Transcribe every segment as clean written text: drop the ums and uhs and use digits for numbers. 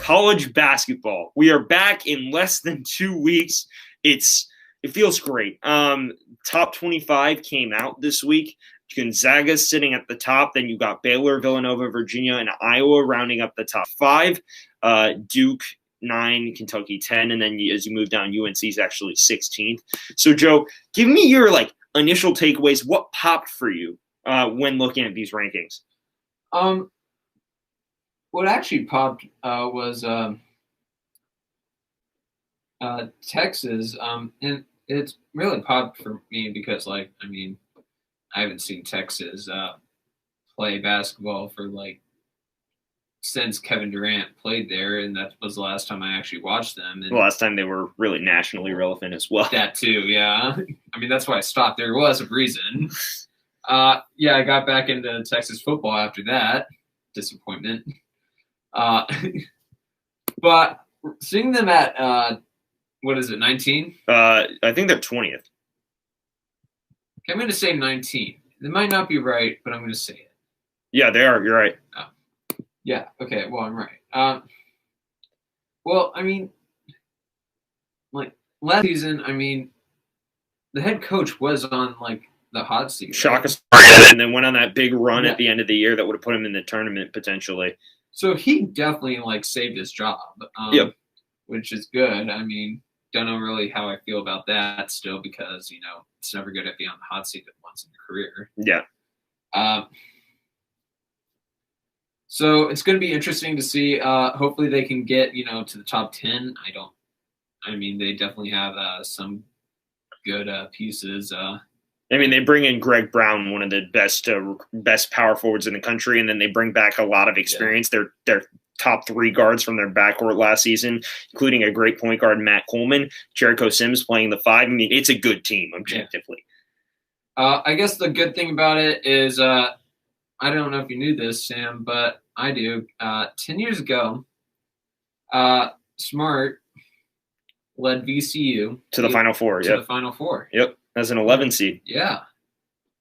college basketball. We are back in less than 2 weeks. It feels great. Top 25 came out this week. Gonzaga's sitting at the top. Then you got Baylor, Villanova, Virginia, and Iowa rounding up the top 5. Duke 9, Kentucky 10, and then as you move down, UNC is actually 16th. So, Joe, give me your initial takeaways. What popped for you when looking at these rankings? What actually popped was Texas, and it's really popped for me because, I haven't seen Texas play basketball for since Kevin Durant played there, and that was the last time I actually watched them. And the last time they were really nationally relevant as well. That too, yeah. That's why I stopped. There was a reason. I got back into Texas football after that. Disappointment. But seeing them at what is it, 19? I think they're 20th. Okay, I'm going to say 19. It might not be right, but I'm going to say it. Yeah, they are. You're right. Oh. Yeah. Okay. Well, I'm right. Last season, the head coach was on the hot seat. Shaka, and then went on that big run at the end of the year that would have put him in the tournament potentially. So he definitely saved his job. Yep. Which is good. Don't know really how I feel about that still because it's never good to be on the hot seat once in your career. Yeah. So it's going to be interesting to see. Hopefully they can get, to the top 10. They definitely have some good pieces. They bring in Greg Brown, one of the best power forwards in the country, and then they bring back a lot of experience. Yeah. They're top 3 guards from their backcourt last season, including a great point guard, Matt Coleman. Jericho Sims playing the 5. It's a good team objectively. Yeah. I guess the good thing about it is I don't know if you knew this, Sam, but I do. 10 years ago, Smart led VCU to the Final Four. To the Final Four. Yep, as an 11 seed. Yeah,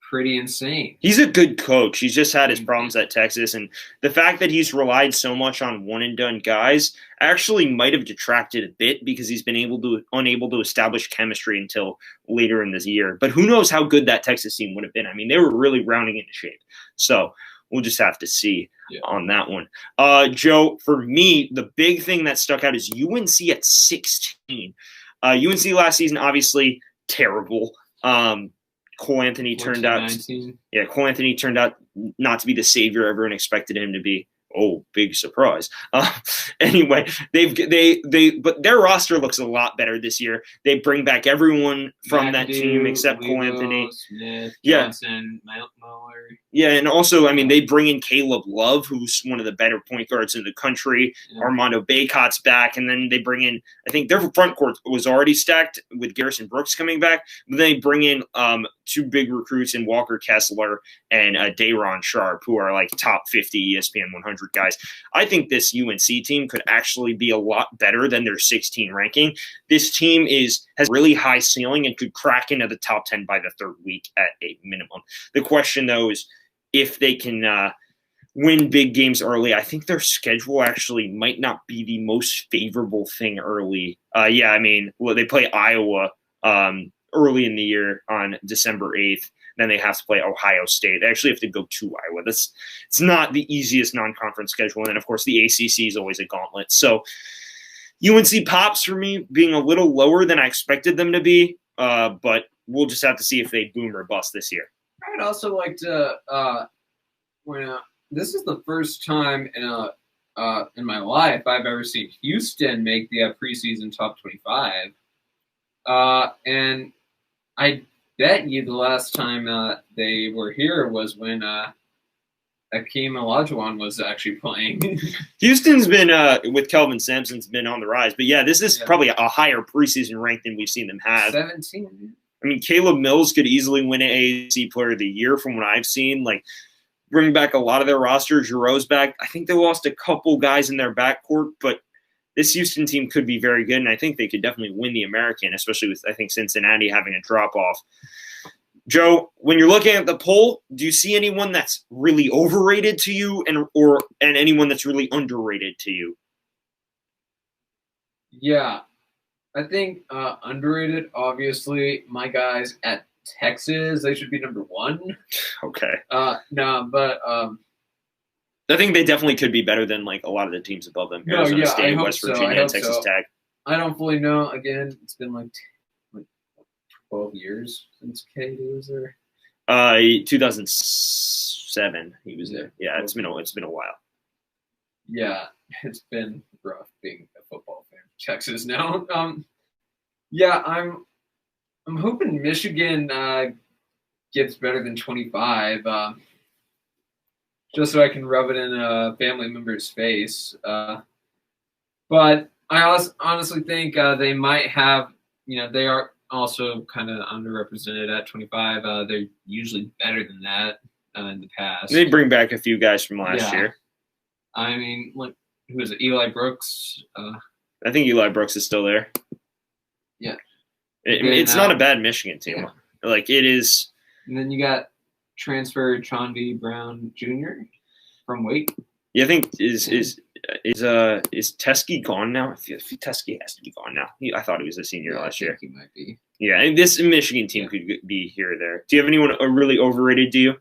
pretty insane. He's a good coach. He's just had his problems at Texas, and the fact that he's relied so much on one-and-done guys actually might have detracted a bit because he's been unable to establish chemistry until later in this year. But who knows how good that Texas team would have been? They were really rounding into shape. So we'll just have to see on that one. Joe, for me, the big thing that stuck out is UNC at 16. UNC last season, obviously terrible. Cole Anthony turned out not to be the savior everyone expected him to be. Oh, big surprise. Anyway, but their roster looks a lot better this year. They bring back everyone from that team except Cole Anthony. Smith, Johnson, Muller. Yeah, and also, they bring in Caleb Love, who's one of the better point guards in the country. Yeah. Armando Bacot's back, and then they bring in, I think their front court was already stacked with Garrison Brooks coming back, but then they bring in 2 big recruits in Walker Kessler and Day'Ron Sharp, who are top 50 ESPN 100 guys. I think this UNC team could actually be a lot better than their 16 ranking. This team has really high ceiling and could crack into the top 10 by the 3rd week at a minimum. The question, though, is if they can win big games early. I think their schedule actually might not be the most favorable thing early. They play Iowa early in the year on December 8th. Then they have to play Ohio State. They actually have to go to Iowa. It's not the easiest non-conference schedule. And then, of course, the ACC is always a gauntlet. So UNC pops for me being a little lower than I expected them to be. But we'll just have to see if they boom or bust this year. I would also like to point out this is the first time in my life I've ever seen Houston make the preseason top 25. And I bet you the last time they were here was when Akeem Olajuwon was actually playing. Houston's been, with Kelvin Sampson's been on the rise. But, this is probably a higher preseason rank than we've seen them have. 17. Caleb Mills could easily win an AAC Player of the Year from what I've seen. Bring back a lot of their roster. Giroux's back. I think they lost a couple guys in their backcourt, but this Houston team could be very good, and I think they could definitely win the American, especially with, I think, Cincinnati having a drop-off. Joe, when you're looking at the poll, do you see anyone that's really overrated to you and anyone that's really underrated to you? Yeah, I think underrated. Obviously, my guys at Texas, they should be number one. Okay. No, but I think they definitely could be better than like a lot of the teams above them. No, Arizona yeah, I State, hope West so. I Virginia, hope Texas so. Tech. I don't fully know. Again, it's been like 12 years since KD was there. 2007, he was there. Yeah, it's been a while. Yeah, it's been rough being a football fan. Texas now. Yeah, I'm hoping Michigan gets better than 25. Just so I can rub it in a family member's face. But I honestly think they might have, they are also kind of underrepresented at 25. They're usually better than that in the past. They bring back a few guys from last year. I mean, like, who is it? Eli Brooks? I think Eli Brooks is still there. Yeah. It's not a bad Michigan team. Yeah. Like, it is. And then you got transfer Chauncey Brown Jr. from Wake. Yeah, I think is Teskey gone now? I feel Teskey has to be gone now. I thought he was a senior last year. He might be. Yeah, and this Michigan team could be here or there. Do you have anyone really overrated? Do you?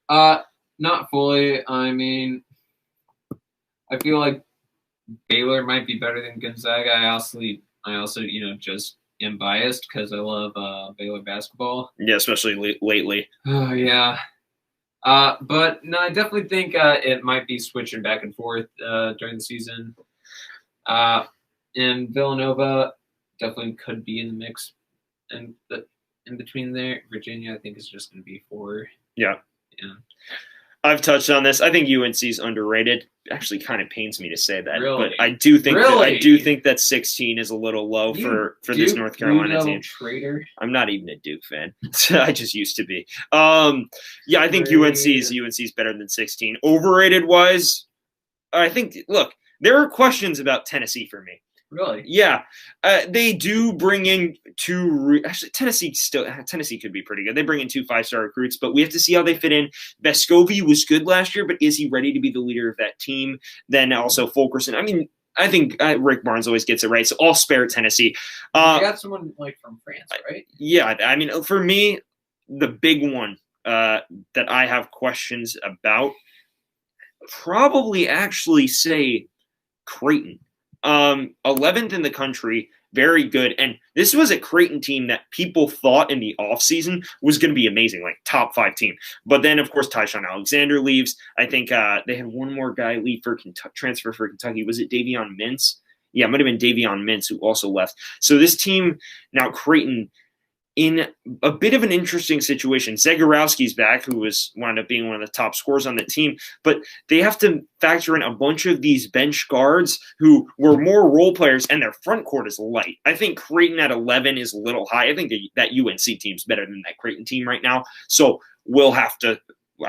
Not fully. I mean, I feel like Baylor might be better than Gonzaga. I also just am biased because I love Baylor basketball. Yeah, especially lately. Oh yeah. But no, I definitely think it might be switching back and forth during the season. And Villanova definitely could be in the mix, and in between there, Virginia I think is just going to be 4. Yeah. Yeah. I've touched on this. I think UNC is underrated. Actually, kind of pains me to say that, really? But I do think that 16 is a little low for this North Carolina team. Traitor. I'm not even a Duke fan. I just used to be. Yeah, I think UNC's better than 16. Overrated wise, I think. Look, there are questions about Tennessee for me. Really? Yeah, they do bring in 2. Actually, Tennessee could be pretty good. They bring in 2 5-star recruits, but we have to see how they fit in. Vescovi was good last year, but is he ready to be the leader of that team? Then also Fulkerson. I mean, I think Rick Barnes always gets it right, so I'll spare Tennessee. You got someone like from France, right? Yeah, I mean, for me, the big one that I have questions about, probably actually say Creighton. 11th in the country, very good. And this was a Creighton team that people thought in the offseason was going to be amazing, like top 5 team. But then, of course, Tyshawn Alexander leaves. I think they had one more guy leave for transfer for Kentucky. Was it Davion Mintz? Yeah, it might have been Davion Mintz who also left. So this team, now Creighton, in a bit of an interesting situation. Zagorowski's back, who wound up being one of the top scorers on the team, but they have to factor in a bunch of these bench guards who were more role players, and their front court is light. I think Creighton at 11 is a little high. I think that UNC team's better than that Creighton team right now. So we'll have to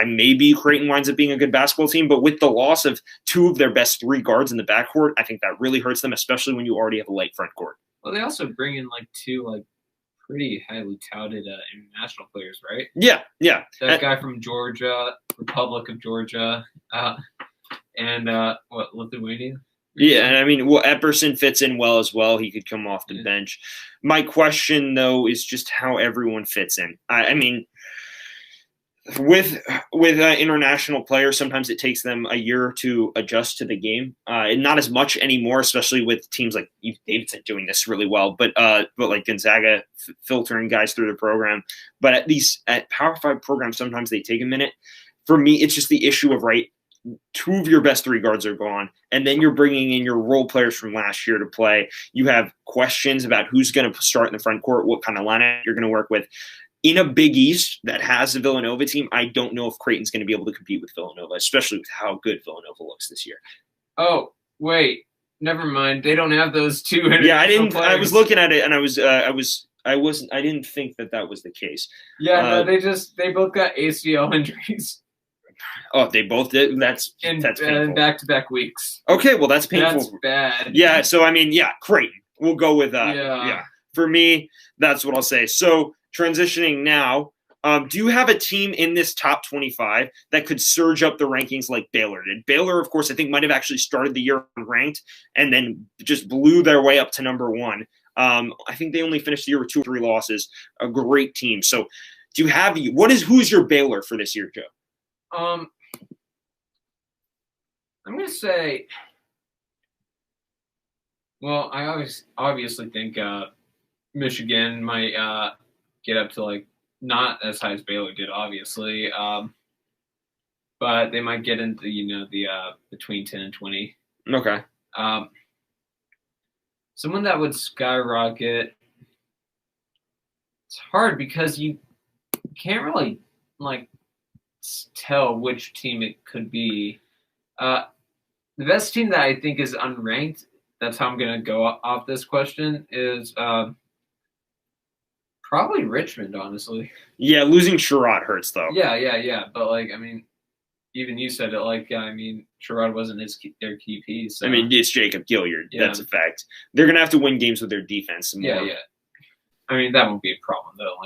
maybe Creighton winds up being a good basketball team, but with the loss of 2 of their best 3 guards in the backcourt, I think that really hurts them, especially when you already have a light front court. Well, they also bring in 2 pretty highly touted international players, right? Yeah. That guy from Georgia, Republic of Georgia, and Lithuania? Yeah, and I mean, Epperson fits in well as well. He could come off the bench. My question, though, is just how everyone fits in. I mean, with international players, sometimes it takes them a year to adjust to the game, and not as much anymore, especially with teams like Davidson doing this really well. But like Gonzaga filtering guys through the program. But at least at Power 5 programs, sometimes they take a minute. For me, it's just the issue of 2 of your best 3 guards are gone, and then you're bringing in your role players from last year to play. You have questions about who's going to start in the front court, what kind of lineup you're going to work with. In a Big East that has a Villanova team, I don't know if Creighton's going to be able to compete with Villanova, especially with how good Villanova looks this year. Oh, wait. Never mind. They don't have those 2. Yeah, I didn't. Players. I was looking at it, and I didn't think that was the case. Yeah, no, they both got ACL injuries. Oh, they both did? That's painful. Back-to-back weeks. Okay, well, that's painful. That's bad. Yeah, so, I mean, Creighton. We'll go with that. Yeah. For me, that's what I'll say. So, transitioning now, Do you have a team in this top 25 that could surge up the rankings like Baylor did? Baylor, of course, I think might have actually started the year ranked and then just blew their way up to number one. I think they only finished the year with 2 or 3 losses. A great team. So do you have who's your Baylor for this year, Joe? I'm going to say, well, I obviously think Michigan might get up to like not as high as Baylor did, obviously, but they might get into the between 10 and 20. Okay. Someone that would skyrocket. It's hard because you can't really like tell which team it could be. The best team that I think is unranked, that's how I'm going to go off this question, is probably Richmond, honestly. Yeah, losing Sherrod hurts, though. Yeah. But, even you said it, Sherrod wasn't their key piece. So. It's Jacob Gilliard. Yeah. That's a fact. They're going to have to win games with their defense. Yeah. That won't be a problem, though.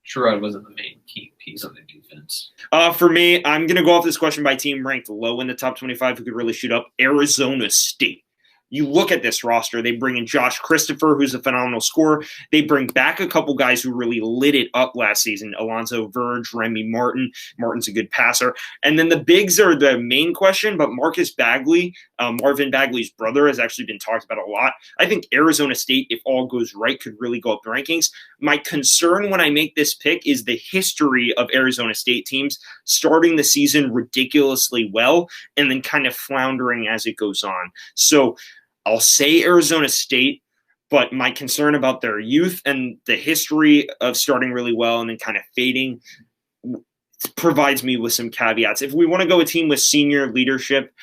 Sherrod wasn't the main key piece on the defense. For me, I'm going to go off this question by team ranked low in the top 25 who could really shoot up. Arizona State. You look at this roster, they bring in Josh Christopher, who's a phenomenal scorer. They bring back a couple guys who really lit it up last season, Alonzo Verge, Remy Martin. Martin's a good passer. And then the bigs are the main question, but Marcus Bagley, Marvin Bagley's brother, has actually been talked about a lot. I think Arizona State, if all goes right, could really go up the rankings. My concern when I make this pick is the history of Arizona State teams starting the season ridiculously well and then kind of floundering as it goes on. So I'll say Arizona State, but my concern about their youth and the history of starting really well and then kind of fading provides me with some caveats. If we want to go a team with senior leadership,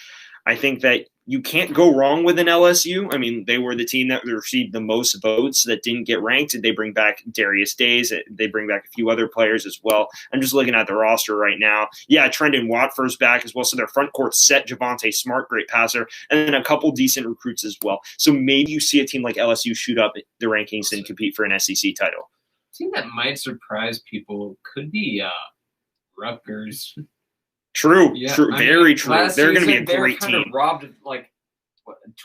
I think that you can't go wrong with an LSU. They were the team that received the most votes that didn't get ranked. They bring back Darius Days. They bring back a few other players as well. I'm just looking at the roster right now. Yeah, Trendon Watford's back as well. So their front court set, Javonte Smart, great passer, and then a couple decent recruits as well. So maybe you see a team like LSU shoot up the rankings and compete for an SEC title. A team that might surprise people could be Rutgers. True, very true. They're going to be a great team. They were kind of robbed of a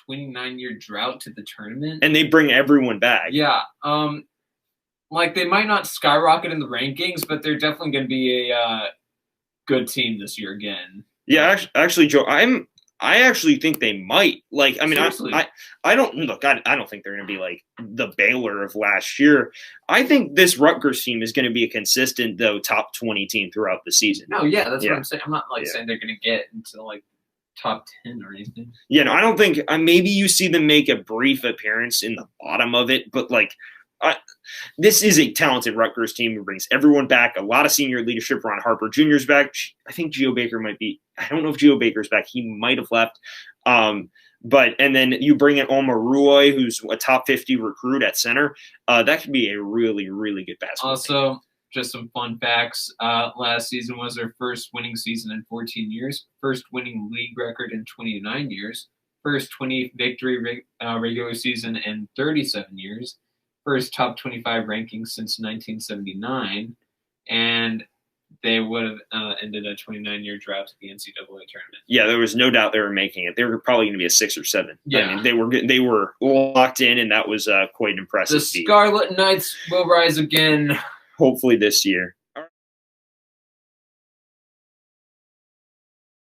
29-year drought to the tournament, and they bring everyone back. Yeah, they might not skyrocket in the rankings, but they're definitely going to be a good team this year again. Yeah, actually, Joe, I actually think they might. I don't think they're going to be like the Baylor of last year. I think this Rutgers team is going to be a consistent, though, top 20 team throughout the season. No, yeah, that's what I'm saying. I'm not saying they're going to get into top 10 or anything. Yeah, no, I don't think. Maybe you see them make a brief appearance in the bottom of it, but this is a talented Rutgers team who brings everyone back. A lot of senior leadership. Ron Harper Jr. is back. I think Geo Baker might be. I don't know if Geo Baker's back. He might have left. And then you bring in Omar Ruoy, who's a top 50 recruit at center. That could be a really, really good basketball team. Just some fun facts. Last season was their first winning season in 14 years, first winning league record in 29 years, first 20 victory regular season in 37 years, first top 25 ranking since 1979, and they would have ended a 29-year drought to the NCAA tournament. Yeah, there was no doubt they were making it. They were probably going to be a 6 or 7. Yeah, they were locked in, and that was quite impressive. The Scarlet Knights will rise again. Hopefully this year.